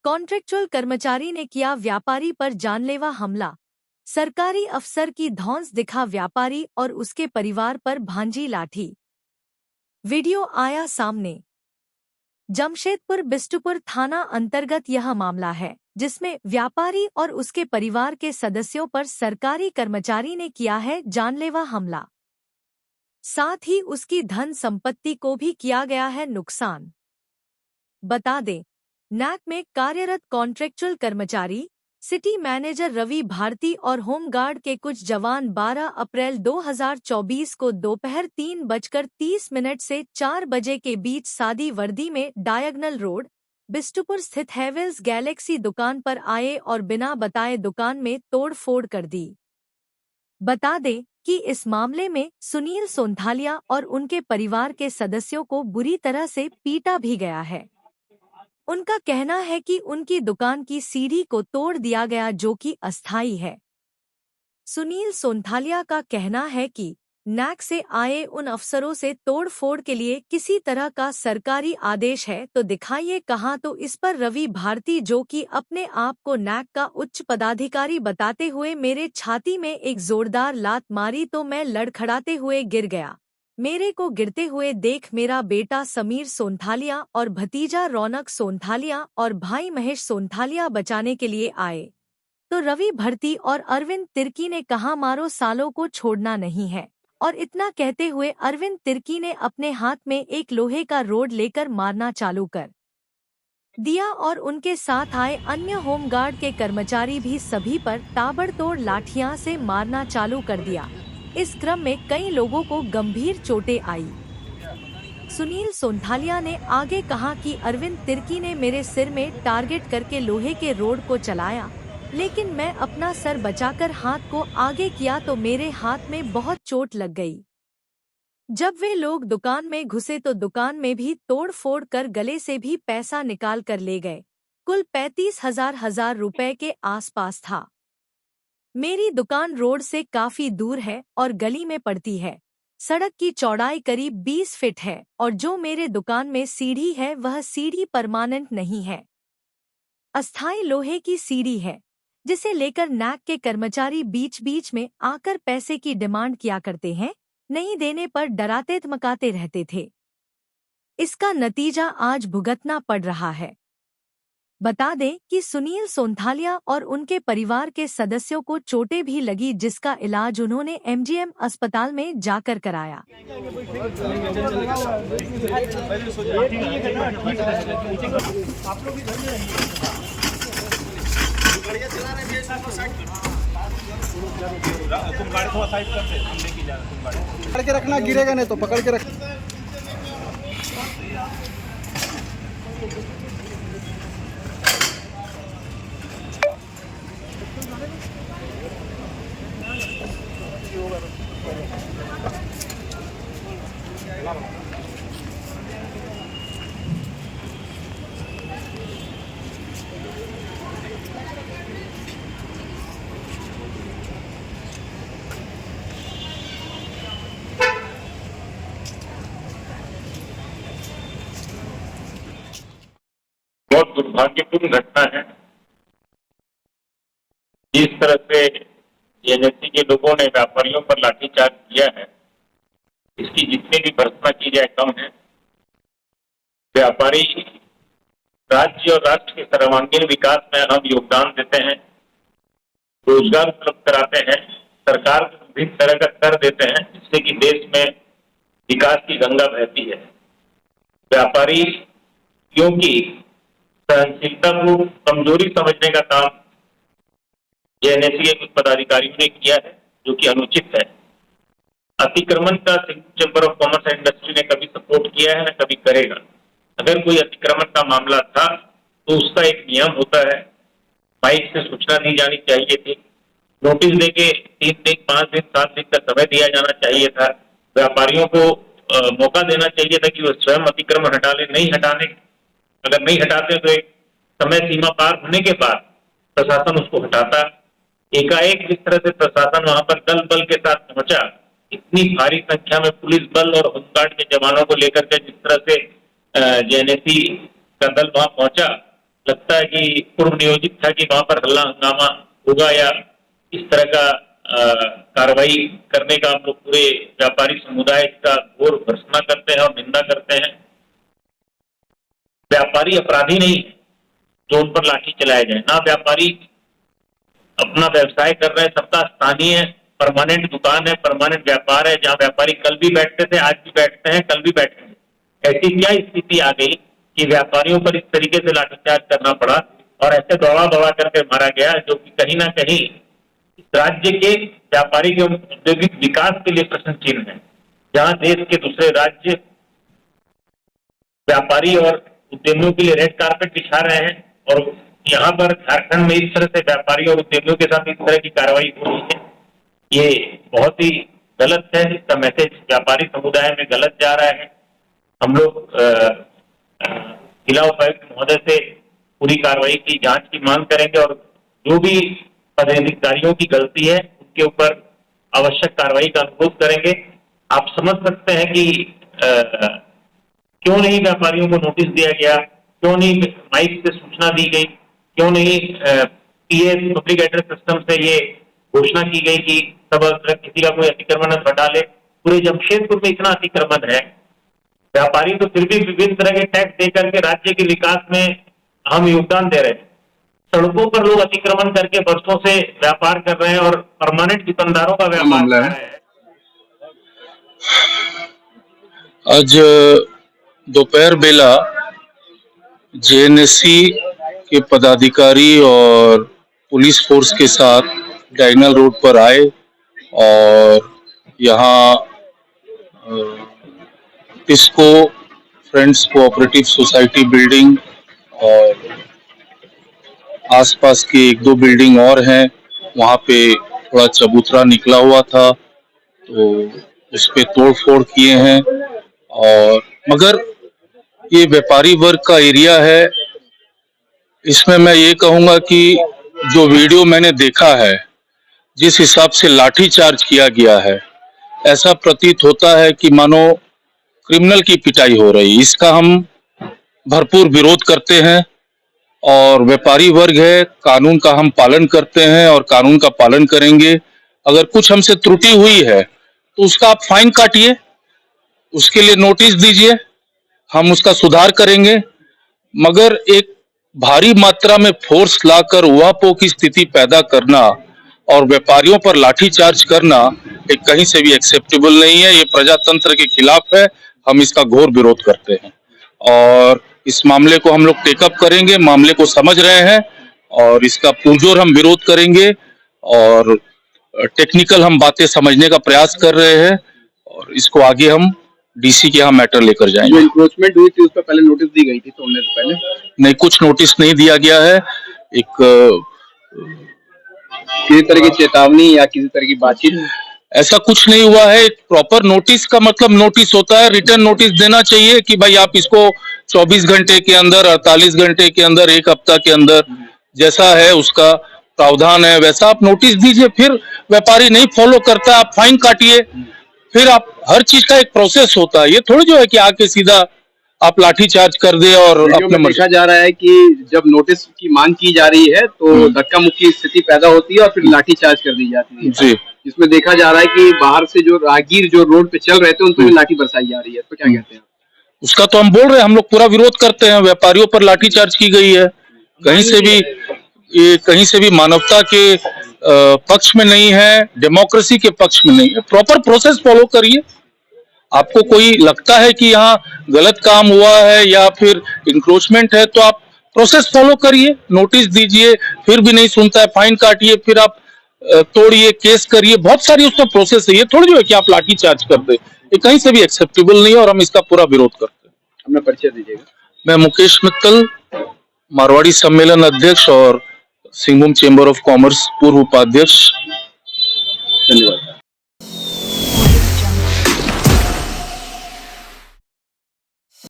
Contractual कर्मचारी ने किया व्यापारी पर जानलेवा हमला। सरकारी अफसर की धौंस दिखा व्यापारी और उसके परिवार पर भांजी लाठी। वीडियो आया सामने। जमशेदपुर बिष्टुपुर थाना अंतर्गत यह मामला है, जिसमें व्यापारी और उसके परिवार के सदस्यों पर सरकारी कर्मचारी ने किया है जानलेवा हमला। साथ ही उसकी धन संपत्ति को भी किया गया है नुकसान। बता दें, नैक में कार्यरत कॉन्ट्रेक्चुअल कर्मचारी सिटी मैनेजर रवि भारती और होमगार्ड के कुछ जवान 12 अप्रैल 2024 को दोपहर 3:30 से 4 बजे के बीच सादी वर्दी में डायगनल रोड बिष्टुपुर स्थित हेवेल्स गैलेक्सी दुकान पर आए और बिना बताए दुकान में तोड़-फोड़ कर दी। बता दें कि इस मामले में सुनील सोंथालिया और उनके परिवार के सदस्यों को बुरी तरह से पीटा भी गया है। उनका कहना है कि उनकी दुकान की सीढ़ी को तोड़ दिया गया, जो कि अस्थायी है। सुनील सोंथालिया का कहना है कि नैक से आए उन अफसरों से तोड़-फोड़ के लिए किसी तरह का सरकारी आदेश है तो दिखाइए कहाँ। तो इस पर रवि भारती, जो कि अपने आप को नैक का उच्च पदाधिकारी बताते हुए, मेरे छाती में एक जोरदार लात मारी तो मैं लड़खड़ाते हुए गिर गया। मेरे को गिरते हुए देख मेरा बेटा समीर सोंथालिया और भतीजा रौनक सोंथालिया और भाई महेश सोंथालिया बचाने के लिए आए। तो रवि भर्ती और अरविंद तिर्की ने कहा, मारो सालों को छोड़ना नहीं है। और इतना कहते हुए अरविंद तिर्की ने अपने हाथ में एक लोहे का रोड लेकर मारना चालू कर दिया और उनके साथ आए अन्य होमगार्ड के कर्मचारी भी सभी पर ताबड़तोड़ लाठियां से मारना चालू कर दिया। इस क्रम में कई लोगों को गंभीर चोटें आई। सुनील सोंथालिया ने आगे कहा कि अरविंद तिर्की ने मेरे सिर में टारगेट करके लोहे के रोड को चलाया, लेकिन मैं अपना सर बचाकर हाथ को आगे किया तो मेरे हाथ में बहुत चोट लग गई। जब वे लोग दुकान में घुसे तो दुकान में भी तोड़-फोड़ कर गले से भी पैसा निकाल कर ले गए। कुल 35,000 रुपए के आसपास था। मेरी दुकान रोड से काफी दूर है और गली में पड़ती है। सड़क की चौड़ाई करीब 20 फीट है और जो मेरे दुकान में सीढ़ी है वह सीढ़ी परमानेंट नहीं है, अस्थायी लोहे की सीढ़ी है, जिसे लेकर नैक के कर्मचारी बीच बीच में आकर पैसे की डिमांड किया करते हैं। नहीं देने पर डराते धमकाते रहते थे। इसका नतीजा आज भुगतना पड़ रहा है। बता दें कि सुनील सोंथालिया और उनके परिवार के सदस्यों को चोटें भी लगी, जिसका इलाज उन्होंने एमजीएम अस्पताल में जाकर कराया। तुम गाड़ी थोड़ा साइड कर दे, हम लेके जा रहे हैं। तुम गाड़ी पकड़ के रखना, गिरेगा नहीं तो पकड़ के रख। बहुत दुर्भाग्यपूर्ण घटना है। जिस तरह से एजेंसी के लोगों ने व्यापारियों पर लाठीचार्ज किया है, इसकी जितनी भी भर्त्सना की जाए कम है। व्यापारी राज्य और राष्ट्र के सर्वांगीण विकास में अहम योगदान देते हैं, रोजगार उपलब्ध कराते हैं, सरकार को विभिन्न तरह का कर देते हैं, जिससे कि देश में विकास की गंगा बहती है। व्यापारी क्योंकि सहनशीलता को कमजोरी समझने का काम एनएससी के कुछ पदाधिकारियों ने किया है, जो कि अनुचित है। अतिक्रमण का chamber of commerce and industry ने कभी सपोर्ट किया है, न कभी करेगा। अगर कोई अतिक्रमण का मामला था तो उसका एक नियम होता है, माइक से सूचना दी जानी चाहिए थी, नोटिस देके 3 दिन 5 दिन 7 दिन का समय दिया जाना चाहिए था। व्यापारियों को मौका देना चाहिए था कि वो स्वयं अतिक्रमण हटा ले। नहीं हटाने, अगर नहीं हटाते तो एक समय सीमा पार होने के बाद प्रशासन उसको हटाता। एकाएक जिस तरह से प्रशासन वहां पर दल बल के साथ पहुंचा, इतनी भारी संख्या में पुलिस बल और होमगार्ड के जवानों को लेकर के जिस तरह से जेएनएससी का दल वहां पहुंचा, लगता है कि पूर्व नियोजित था कि वहां पर हल्ला हंगामा होगा या इस तरह का कार्रवाई करने का हम लोग पूरे व्यापारी समुदाय का घोर भर्त्सना करते हैं और निंदा करते हैं। व्यापारी अपराधी नहीं है जो उन पर लाठी चलाया जाए, ना व्यापारी अपना व्यवसाय कर रहे हैं, सबका स्थानीय परमानेंट दुकान है, परमानेंट व्यापार है, जहां व्यापारी कल भी बैठते थे, आज भी बैठते हैं, कल भी बैठेंगे। ऐसी क्या स्थिति आ गई कि व्यापारियों पर इस तरीके से लाठीचार्ज करना पड़ा और ऐसे दौड़ा दौड़ा करके मारा गया, जो कि कहीं ना कहीं इस राज्य के व्यापारी के औद्योगिक विकास के लिए प्रश्न चिन्ह है। जहां देश के दूसरे राज्य व्यापारी और उद्यमियों के लिए रेड कारपेट बिछा रहे हैं और यहाँ पर झारखंड में इस तरह से व्यापारी और उद्यमियों के साथ इस तरह की कार्रवाई हो रही है, ये बहुत ही गलत है। इसका मैसेज व्यापारी समुदाय में गलत जा रहा है। हम लोग जिला उपायुक्त महोदय से पूरी कार्रवाई की जांच की मांग करेंगे और जो भी पदाधिकारियों की गलती है उनके ऊपर आवश्यक कार्रवाई का अनुरोध करेंगे। आप समझ सकते हैं कि क्यों नहीं व्यापारियों को नोटिस दिया गया, क्यों नहीं माइक से सूचना दी गई, क्यों नहीं पीएस पब्लिक एड्रेस सिस्टम से ये घोषणा की गई कि सब अगर किसी का कोई अतिक्रमण हटा ले। पूरे जमशेदपुर में इतना अतिक्रमण है, व्यापारी तो फिर भी विभिन्न तरह के टैक्स दे करके राज्य के विकास में हम योगदान दे रहे हैं। सड़कों पर लोग अतिक्रमण करके वर्षों से व्यापार कर रहे हैं और परमानेंट दुकानदारों का व्यापार कर रहे हैं। आज दोपहर बेला जेएनएससी के पदाधिकारी और पुलिस फोर्स के साथ डायगनल रोड पर आए और यहाँ TISCO friends cooperative society building और आसपास के एक दो बिल्डिंग और हैं, वहाँ पे थोड़ा चबूतरा निकला हुआ था तो उस पे तोड़फोड़ किए हैं। और मगर ये व्यापारी वर्ग का एरिया है, इसमें मैं ये कहूँगा कि जो वीडियो मैंने देखा है, जिस हिसाब से लाठी चार्ज किया गया है, ऐसा प्रतीत होता है कि मानो क्रिमिनल की पिटाई हो रही। इसका हम भरपूर विरोध करते हैं और व्यापारी वर्ग है, कानून का हम पालन करते हैं और कानून का पालन करेंगे। अगर कुछ हमसे त्रुटि हुई है तो उसका आप फाइन काटिए, उसके लिए नोटिस दीजिए, हम उसका सुधार करेंगे। मगर एक भारी मात्रा में फोर्स लाकर उहापोह की स्थिति पैदा करना और व्यापारियों पर लाठीचार्ज करना एक कहीं से भी एक्सेप्टेबल नहीं है। ये प्रजातंत्र के खिलाफ है, हम इसका घोर विरोध करते हैं और इस मामले को हम लोग टेकअप करेंगे, मामले को समझ रहे हैं और इसका पुरजोर हम विरोध करेंगे और टेक्निकल हम बातें समझने का प्रयास कर रहे हैं और इसको आगे हम डीसी के यहाँ मैटर लेकर जाएंगे। जो इंक्रोचमेंट हुई थी उस पर पहले नोटिस दी गई थी, तोड़ने से पहले नहीं, कुछ नोटिस नहीं दिया गया है। एक किसी तरह की चेतावनी या किसी तरह की बातचीत ऐसा कुछ नहीं हुआ है। एक प्रॉपर नोटिस का मतलब नोटिस होता है, रिटर्न नोटिस देना चाहिए कि भाई आप इसको 24 घंटे के अंदर, 48 घंटे के अंदर, एक हफ्ता के अंदर, जैसा है उसका प्रावधान है वैसा आप नोटिस दीजिए। फिर व्यापारी नहीं फॉलो करता, आप फाइन काटिए। फिर आप हर चीज का एक प्रोसेस होता है, ये थोड़ी जो है कि आके सीधा आप लाठी चार्ज कर दे। और अपने देखा जा रहा है कि जब नोटिस की मांग की जा रही है तो धक्का मुक्की स्थिति पैदा होती है और फिर लाठी चार्ज कर दी जाती है जी। इसमें देखा जा रहा है कि बाहर से जो राहगीर जो रोड पे चल रहे थे उन पर लाठी बरसाई जा रही है, तो क्या कहते हैं? उसका तो हम बोल रहे हैं, हम लोग पूरा विरोध करते हैं। व्यापारियों पर लाठीचार्ज की गई है, कहीं से भी मानवता के पक्ष में नहीं है, डेमोक्रेसी के पक्ष में नहीं है। प्रॉपर प्रोसेस फॉलो करिए। आपको कोई लगता है कि यहाँ गलत काम हुआ है या फिर इंक्रोचमेंट है तो आप प्रोसेस फॉलो करिए, नोटिस दीजिए, फिर भी नहीं सुनता है फाइन काटिए, फिर आप तोड़िए, केस करिए। बहुत सारी उसका प्रोसेस है, ये थोड़ी जो है कि आप लाठी चार्ज कर दे। ये कहीं से भी एक्सेप्टेबल नहीं है और हम इसका पूरा विरोध करते हैं। अपना परिचय दीजिएगा। मैं मुकेश मित्तल, मारवाड़ी सम्मेलन अध्यक्ष और सिंहभूम चेंबर ऑफ कॉमर्स पूर्व उपाध्यक्ष। धन्यवाद।